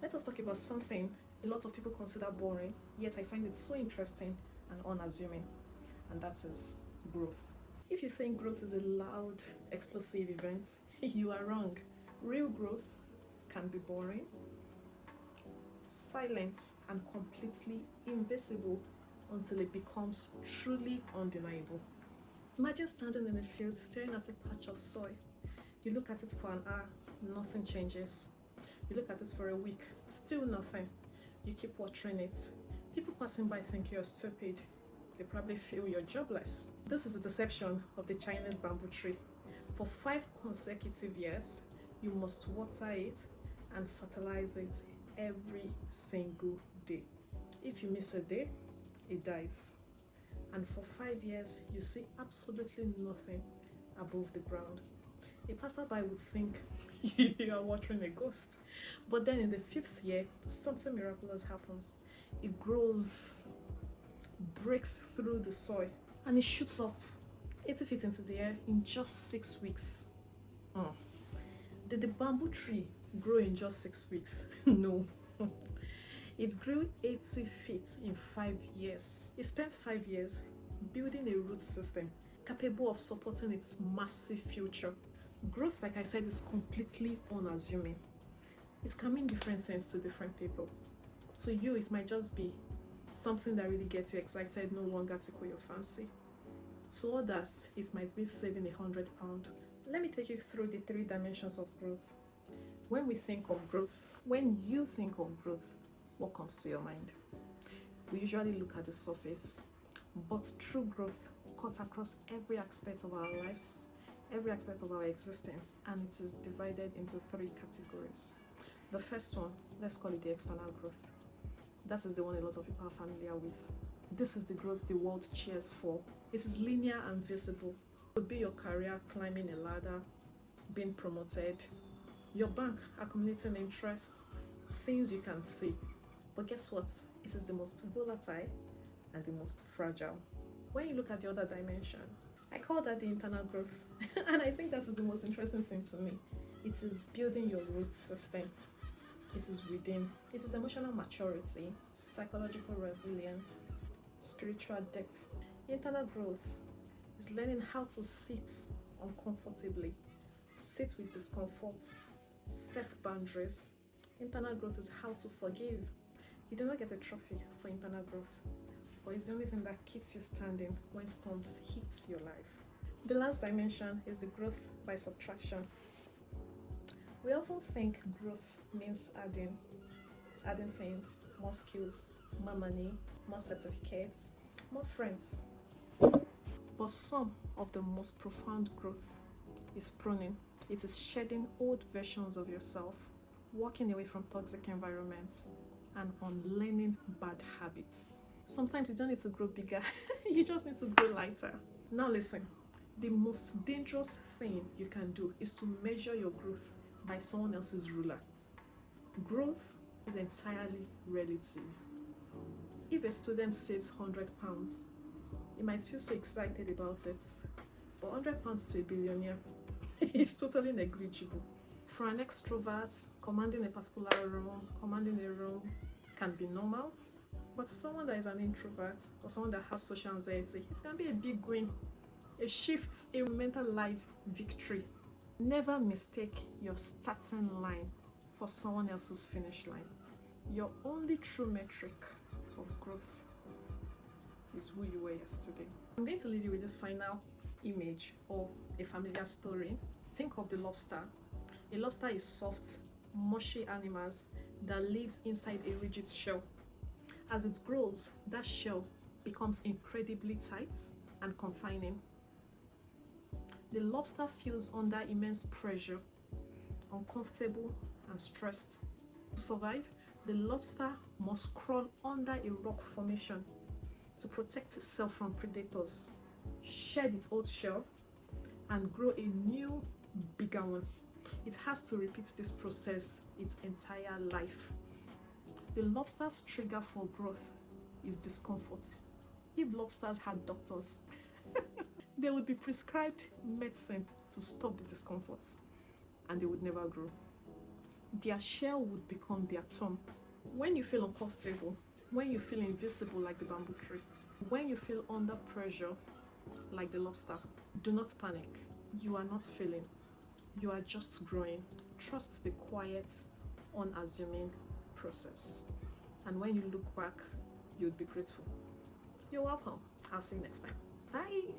Let us talk about something a lot of people consider boring, yet I find it so interesting and unassuming, and that is growth. If you think growth is a loud, explosive event, you are wrong. Real growth can be boring, silent, and completely invisible until it becomes truly undeniable. Imagine standing in a field staring at a patch of soil. You look at it for an hour, nothing changes. You look at it for a week, still nothing. You keep watering it. People passing by think you're stupid. They probably feel you're jobless. This is the deception of the Chinese bamboo tree. For 5 consecutive years, you must water it and fertilize it every single day. If you miss a day, it dies. And for 5 years, you see absolutely nothing above the ground. A passerby would think you are watering a ghost. But then in the 5th year, something miraculous happens. It grows, breaks through the soil, and it shoots up 80 feet into the air in just 6 weeks. Did the bamboo tree grow in just 6 weeks? No. It grew 80 feet in 5 years. It spent 5 years building a root system capable of supporting its massive future. Growth, like I said, is completely unassuming. It can mean different things to different people. To you, it might just be something that really gets you excited, no longer tickle your fancy. To others, it might be saving £100. Let me take you through the 3 dimensions of growth. When you think of growth, what comes to your mind? We usually look at the surface, but true growth cuts across every aspect of our lives, every aspect of our existence, and it is divided into 3 categories. The first one, let's call it the external growth. That is the one a lot of people are familiar with. This is the growth the world cheers for. It is linear and visible. It could be your career climbing a ladder, being promoted, your bank accumulating interest, things you can see. But guess what? It is the most volatile and the most fragile. When you look at the other dimension, I call that the internal growth. And I think that is the most interesting thing to me. It is building your root system. It is within. It is emotional maturity, psychological resilience, spiritual depth. Internal growth is learning how to sit uncomfortably, sit with discomfort, set boundaries. Internal growth is how to forgive. You do not get a trophy for internal growth, but it's the only thing that keeps you standing when storms hit your life. The last dimension is the growth by subtraction. We often think growth means adding things, more skills, more money, more certificates, more friends. But some of the most profound growth is pruning. It is shedding old versions of yourself, walking away from toxic environments, and unlearning bad habits. Sometimes you don't need to grow bigger, you just need to grow lighter. Now listen, the most dangerous thing you can do is to measure your growth by someone else's ruler. Growth is entirely relative. If a student saves £100, you might feel so excited about it, but £100 to a billionaire is totally negligible. For an extrovert, commanding a particular room, commanding a room can be normal, but someone that is an introvert or someone that has social anxiety, it can be a big win, a shift, a mental life victory. Never mistake your starting line for someone else's finish line. Your only true metric of growth is who you were yesterday. I'm going to leave you with this final image or a familiar story. Think of the lobster. A lobster is soft, mushy animals that lives inside a rigid shell. As it grows, that shell becomes incredibly tight and confining. The lobster feels under immense pressure, uncomfortable and stressed. To survive, the lobster must crawl under a rock formation to protect itself from predators, shed its old shell, and grow a new, bigger one. It has to repeat this process its entire life. The lobster's trigger for growth is discomfort. If lobsters had doctors, they would be prescribed medicine to stop the discomfort, and they would never grow. their shell would become their tomb. When you feel uncomfortable, when you feel invisible like the bamboo tree, when you feel under pressure like the lobster, do not panic. You are not failing. You are just growing. Trust the quiet, unassuming process. And when you look back, you'll be grateful. You're welcome. I'll see you next time. Bye.